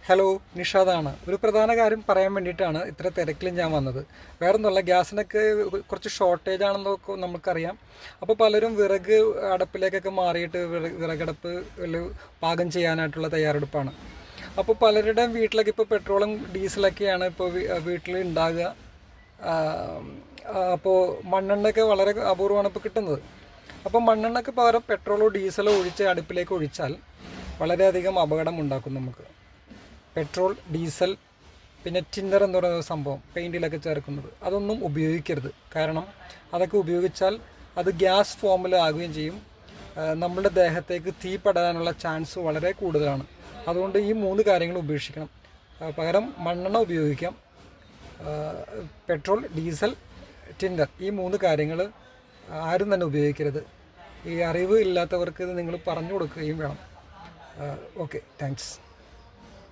Hello, നിഷാദാണ്. ഒരു പ്രധാന കാര്യം പറയാൻ വേണ്ടിയിട്ടാണ് ഇത്ര തിരക്കിൽ ഞാൻ വന്നത്. വേറൊന്നുമല്ല, ഗ്യാസിനൊക്കെ കുറച്ച് ഷോർട്ടേജ് ആണെന്നൊക്കെ നമുക്കറിയാം. അപ്പോൾ പലരും വിറക് അടപ്പിലേക്കൊക്കെ മാറിയിട്ട് വിറകടുപ്പ് പാകം ചെയ്യാനായിട്ടുള്ള തയ്യാറെടുപ്പാണ്. അപ്പോൾ പലരുടെയും വീട്ടിലൊക്കെ ഇപ്പോൾ പെട്രോളും ഡീസലൊക്കെയാണ് ഇപ്പോൾ വീട്ടിൽ ഉണ്ടാകുക. അപ്പോൾ മണ്ണെണ്ണയൊക്കെ വളരെ അപൂർവമാണ് ഇപ്പോൾ കിട്ടുന്നത്. അപ്പോൾ മണ്ണെണ്ണയ്ക്ക് പകരം പെട്രോളോ ഡീസലോ ഒഴിച്ച് അടുപ്പിലേക്ക് ഒഴിച്ചാൽ വളരെയധികം അപകടം ഉണ്ടാക്കും നമുക്ക്. പെട്രോൾ, ഡീസൽ, പിന്നെ ടിന്നർ എന്ന് പറയുന്ന സംഭവം പെയിൻറ്റിലൊക്കെ ചേർക്കുന്നത്, അതൊന്നും ഉപയോഗിക്കരുത്. കാരണം അതൊക്കെ ഉപയോഗിച്ചാൽ അത് ഗ്യാസ് ഫോമിലാകുകയും ചെയ്യും. നമ്മുടെ ദേഹത്തേക്ക് തീ പടാനുള്ള ചാൻസ് വളരെ കൂടുതലാണ്. അതുകൊണ്ട് ഈ 3 കാര്യങ്ങൾ ഉപേക്ഷിക്കണം. പകരം മണ്ണെണ്ണ ഉപയോഗിക്കാം. പെട്രോൾ, ഡീസൽ, ടിന്നർ, ഈ 3 കാര്യങ്ങൾ ആരും തന്നെ ഉപയോഗിക്കരുത്. ഈ അറിവ് ഇല്ലാത്തവർക്ക് ഇത് നിങ്ങൾ പറഞ്ഞു കൊടുക്കുകയും വേണം. Okay, thanks.